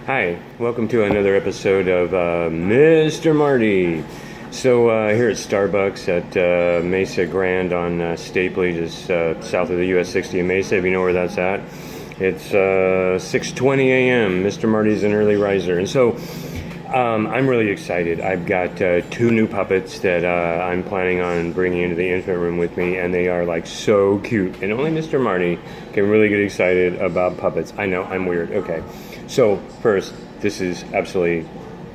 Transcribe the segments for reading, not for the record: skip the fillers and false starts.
Hi, welcome to another episode of Mr. Marty. So here at Starbucks at Mesa Grand on Stapley, just south of the US 60 in Mesa, if you know where that's at. It's 6:20 a.m. Mr. Marty's an early riser. And so I'm really excited. I've got two new puppets that I'm planning on bringing into the infant room with me, and they are like so cute. And only Mr. Marty can really get excited about puppets. I know, I'm weird. Okay. So first, this is absolutely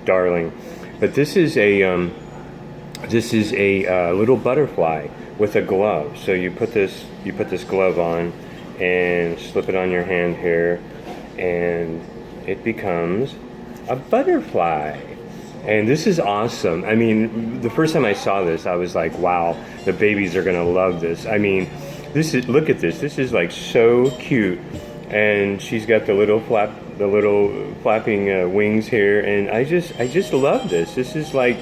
darling, but this is a little butterfly with a glove. So you put this glove on and slip it on your hand here, and it becomes a butterfly. And this is awesome. I mean, the first time I saw this, I was like, wow, the babies are gonna love this. I mean, look at this. This is like so cute. And she's got the little flapping wings here, and I just love this. This is like,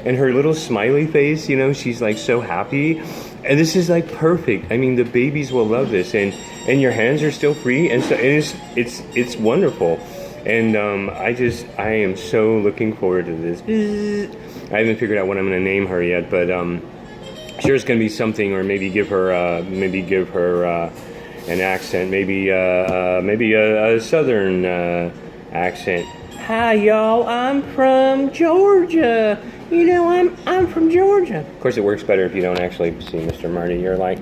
and her little smiley face, you know, she's like so happy, and this is like perfect. I mean, the babies will love this, and your hands are still free, and so it's wonderful. And I am so looking forward to this. I haven't figured out what I'm going to name her yet, but sure it's going to be something, or maybe give her an accent, maybe a southern accent. Hi y'all, I'm from Georgia. You know, I'm from Georgia. Of course, it works better if you don't actually see Mr. Marty. You're like,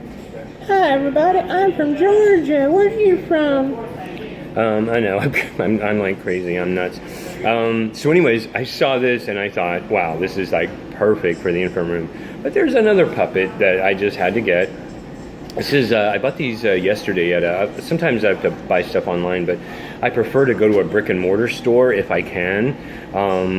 hi everybody, I'm from Georgia. Where are you from? I know, I'm like crazy, I'm nuts. So anyways, I saw this and I thought, wow, this is like perfect for the infant room. But there's another puppet that I just had to get. This is, I bought these yesterday at sometimes I have to buy stuff online, but I prefer to go to a brick and mortar store if I can,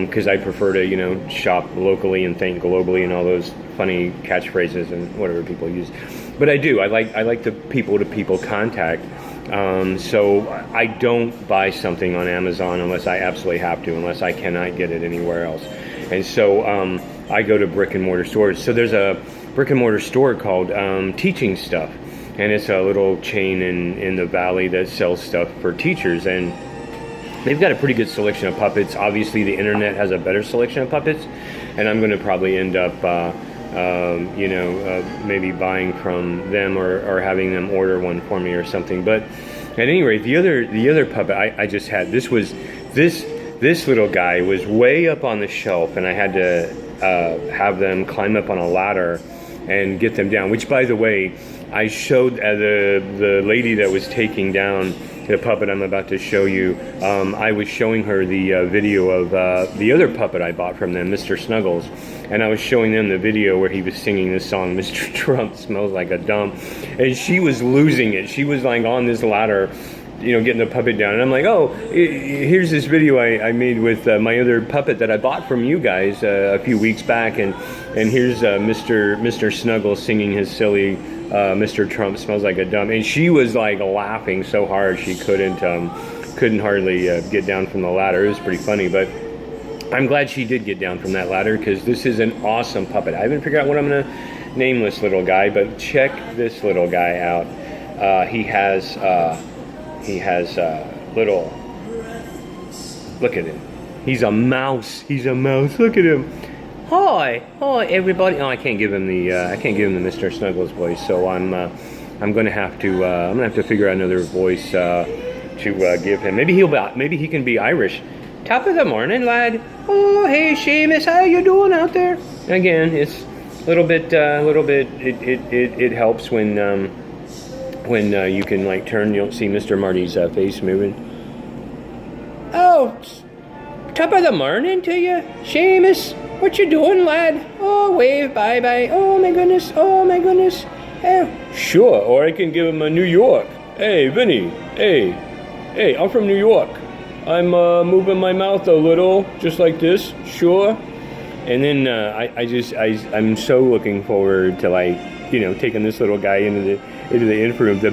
because I prefer to, you know, shop locally and think globally and all those funny catchphrases and whatever people use. But I do, I like the people-to-people contact. So I don't buy something on Amazon unless I absolutely have to, unless I cannot get it anywhere else. And so I go to brick and mortar stores. So there's a brick and mortar store called Teaching Stuff, and it's a little chain in the valley that sells stuff for teachers, and they've got a pretty good selection of puppets. Obviously the internet has a better selection of puppets, and I'm going to probably end up maybe buying from them or having them order one for me or something. But at any rate, the other puppet I just had, this little guy was way up on the shelf, and I had to have them climb up on a ladder and get them down, which, by the way, I showed the lady that was taking down the puppet I'm about to show you. I was showing her the video of the other puppet I bought from them, Mr. Snuggles, and I was showing them the video where he was singing this song, Mr. Trump Smells Like a Dump, and she was losing it. She was like on this ladder, you know, getting the puppet down, and I'm like, oh, here's this video I made with my other puppet that I bought from you guys a few weeks back, and here's Mr. Snuggles singing his silly Mr. Trump Smells Like a Dump, and she was like laughing so hard she couldn't hardly get down from the ladder. It was pretty funny, but I'm glad she did get down from that ladder, because this is an awesome puppet. I haven't figured out what I'm gonna name this little guy, but check this little guy out. He has little, look at him. He's a mouse. Look at him. Hi everybody. Oh, I can't give him the Mr. Snuggles voice. So I'm gonna have to figure out another voice to give him. Maybe he can be Irish. Top of the morning, lad. Oh, hey Seamus, how you doing out there? Again, it's a little bit. It helps when you can like turn, you don't see Mr. Marty's face moving. Oh, top of the morning to you, Seamus. What you doing, lad? Oh, wave bye-bye. Oh my goodness. Oh, sure, or I can give him a New York. Hey, Vinny. Hey, I'm from New York. I'm moving my mouth a little, just like this. Sure. And then I'm so looking forward to, like, you know, taking this little guy into the infant room. The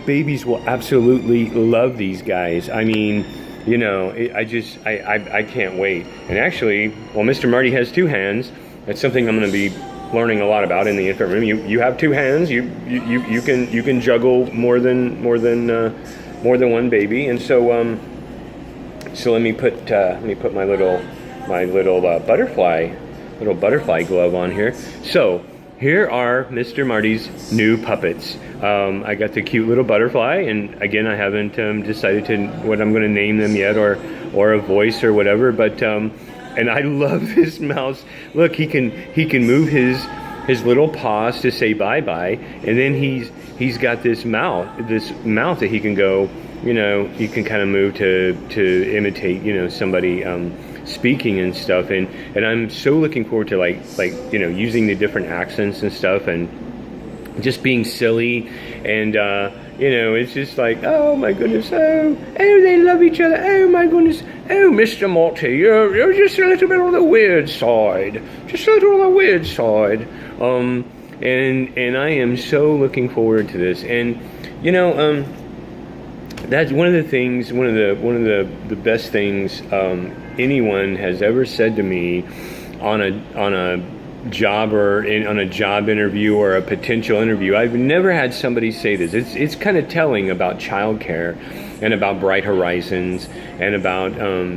babies will absolutely love these guys. I mean, you know, I can't wait. And actually, well, Mr. Marty has two hands. That's something I'm going to be learning a lot about in the infant room. You have two hands. You can juggle more than one baby. And so So let me put my little butterfly glove on here. So here are Mr. Marty's new puppets. I got the cute little butterfly, and again, I haven't decided to what I'm going to name them yet, or a voice or whatever. But and I love this mouse. Look, he can move his little paws to say bye bye, and then he's got this mouth that he can go. You know, you can kind of move to imitate, you know, somebody speaking and stuff, and I'm so looking forward to like you know, using the different accents and stuff, and just being silly, and you know, it's just like, oh my goodness, oh they love each other, oh my goodness, oh Mr. Marty, you're just a little bit on the weird side, just a little on the weird side, and I am so looking forward to this, and you know, that's one of the things, one of the best things anyone has ever said to me on a job on a job interview or a potential interview. I've never had somebody say this. It's kind of telling about childcare and about Bright Horizons and about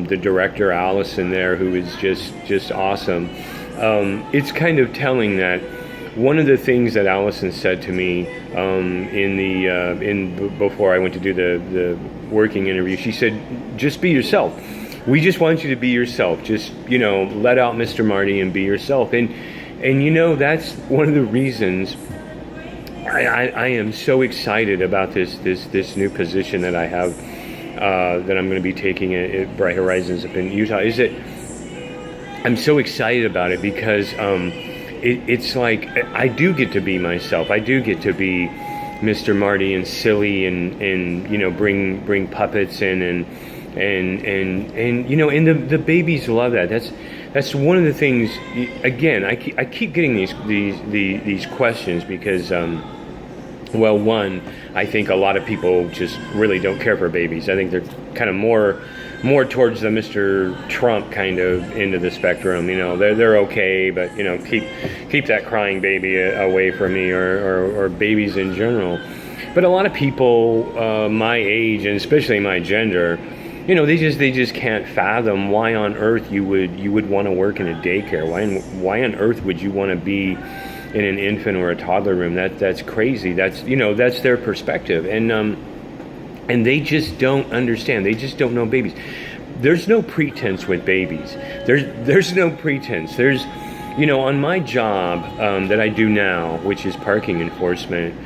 the director Allison there, who is just awesome. It's kind of telling that one of the things that Allison said to me before I went to do the working interview, she said, just be yourself. We just want you to be yourself. Just, you know, let out Mr. Marty and be yourself. And you know, that's one of the reasons I am so excited about this new position that I have, that I'm going to be taking at Bright Horizons up in Utah, is that I'm so excited about it because it's like I do get to be myself. I do get to be Mr. Marty and silly and you know, bring puppets in and you know, and the babies love that. That's one of the things. Again, I keep getting these questions because well, one, I think a lot of people just really don't care for babies. I think they're kind of more towards the Mr. Trump kind of end of the spectrum. You know, they're okay, but you know, keep that crying baby away from me, or babies in general. But a lot of people my age, and especially my gender, you know, they just can't fathom why on earth you would want to work in a daycare. Why on earth would you want to be in an infant or a toddler room? That's crazy. That's, you know, that's their perspective, and they just don't understand. They just don't know babies. There's no pretense with babies. There's no pretense. There's, you know, on my job that I do now, which is parking enforcement,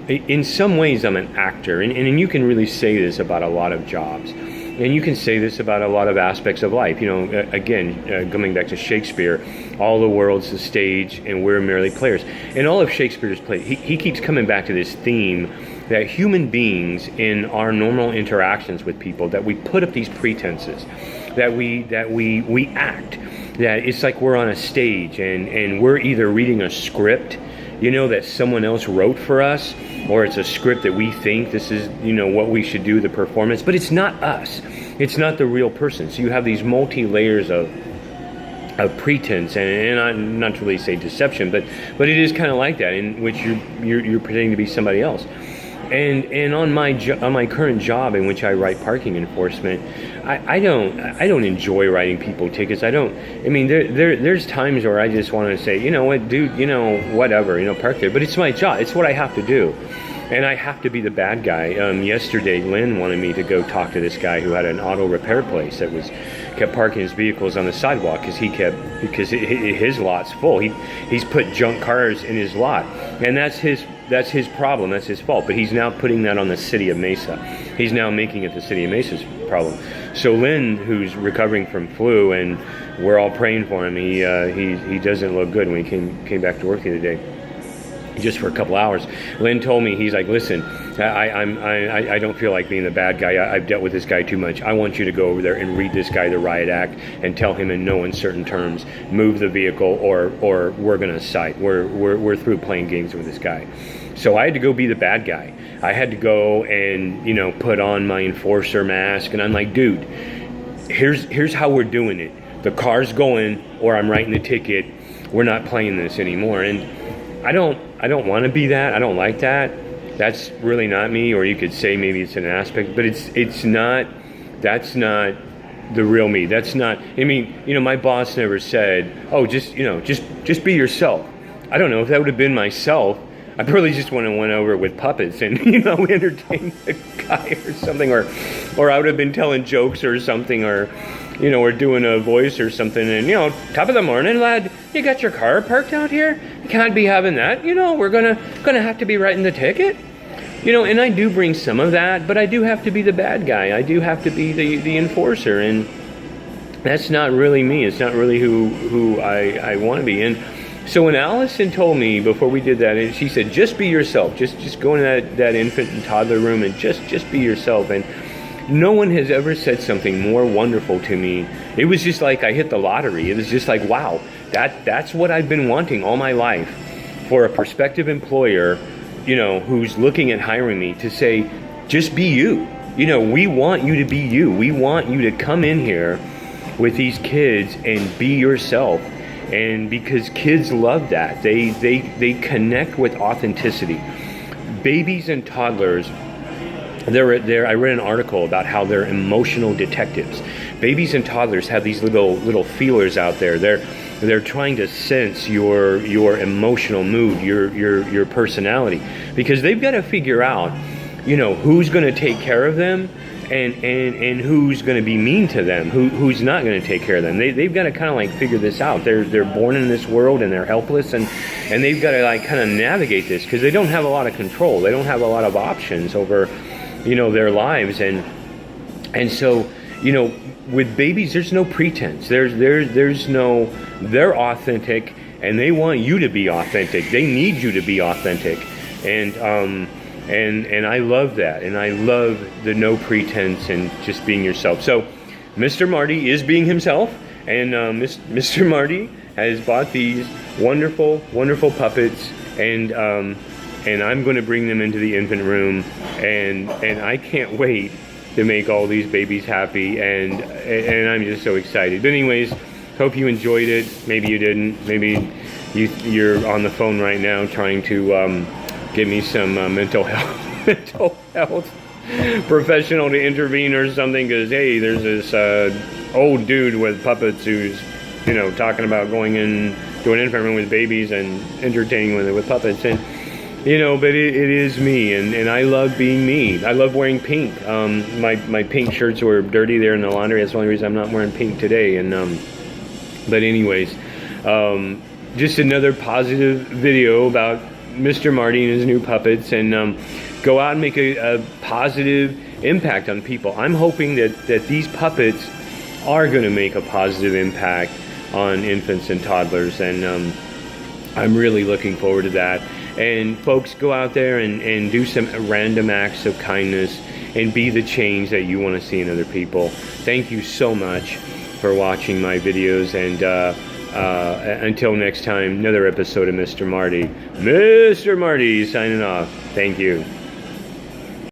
in some ways I'm an actor, and you can really say this about a lot of jobs, and you can say this about a lot of aspects of life. You know, again, going back to Shakespeare, all the world's the stage and we're merely players. And all of Shakespeare's plays, he keeps coming back to this theme that human beings, in our normal interactions with people, that we put up these pretenses, that we act, that it's like we're on a stage and we're either reading a script, you know, that someone else wrote for us, or it's a script that we think this is, you know, what we should do, the performance, but it's not us. It's not the real person. So you have these multi-layers of pretense, and I'm not to really say deception, but it is kind of like that, in which you're pretending to be somebody else. And on my current job, in which I write parking enforcement, I don't enjoy writing people tickets. I mean, there's times where I just want to say, you know what, dude, you know, whatever, you know, park there. But it's my job. It's what I have to do. And I have to be the bad guy. Yesterday, Lynn wanted me to go talk to this guy who had an auto repair place that kept parking his vehicles on the sidewalk because his lot's full. He's put junk cars in his lot, and that's his problem. That's his fault. But he's now putting that on the city of Mesa. He's now making it the city of Mesa's problem. So Lynn, who's recovering from flu, and we're all praying for him. He doesn't look good when he came back to work the other day, just for a couple hours. Lynn told me, he's like, listen, I don't feel like being the bad guy. I've dealt with this guy too much. I want you to go over there and read this guy the riot act and tell him in no uncertain terms, move the vehicle or we're gonna cite. We're through playing games with this guy. So I had to go be the bad guy. I had to go and, you know, put on my enforcer mask, and I'm like, dude, here's how we're doing it. The car's going, or I'm writing the ticket. We're not playing this anymore. And I don't want to be that. I don't like that. That's really not me. Or you could say maybe it's an aspect, but it's not That's not the real me. That's not, I mean, my boss never said, oh, just be yourself. I don't know if that would have been myself. I probably just went over it with puppets and, entertained the guy or something, or I would have been telling jokes or something, or doing a voice or something, and, top of the morning, lad, you got your car parked out here? You can't be having that, we're gonna have to be writing the ticket. And I do bring some of that, but I do have to be the bad guy. I do have to be the enforcer, and that's not really me. It's not really who I want to be. And so when Allison told me before we did that, and she said, just be yourself. Just go into that infant and toddler room and just be yourself. And no one has ever said something more wonderful to me. It was just like I hit the lottery. It was just like, wow, that's what I've been wanting all my life, for a prospective employer, who's looking at hiring me, to say, just be you. We want you to be you. We want you to come in here with these kids and be yourself. And because kids love that, they connect with authenticity. Babies and toddlers, I read an article about how they're emotional detectives. Babies and toddlers have these little feelers out there. They're trying to sense your emotional mood, your personality, because they've got to figure out, who's going to take care of them, and who's going to be mean to them, who's not going to take care of them. They've got to kind of like figure this out. They're born in this world and they're helpless, and they've got to like kind of navigate this, because they don't have a lot of control. They don't have a lot of options over, their lives, and so, with babies, there's no pretense. There's no, they're authentic, and they want you to be authentic. They need you to be authentic, and I love that, and I love the no pretense and just being yourself. So, Mr. Marty is being himself, and Mr. Marty has bought these wonderful, wonderful puppets, and I'm going to bring them into the infant room, and I can't wait to make all these babies happy, and I'm just so excited. But anyways, hope you enjoyed it. Maybe you didn't. Maybe you're on the phone right now trying to give me some mental health professional to intervene or something, because hey, there's this old dude with puppets who's talking about going into an infant room with babies and entertaining with puppets, and but it is me, and I love being me. I love wearing pink. My pink shirts were dirty there in the laundry. That's the only reason I'm not wearing pink today. And but anyways, just another positive video about Mr. Marty and his new puppets, and go out and make a positive impact on people. I'm hoping that these puppets are going to make a positive impact on infants and toddlers, and I'm really looking forward to that. And folks, go out there and do some random acts of kindness and be the change that you want to see in other people. Thank you so much for watching my videos, and until next time, another episode of Mr. Marty. Mr. Marty signing off. Thank you.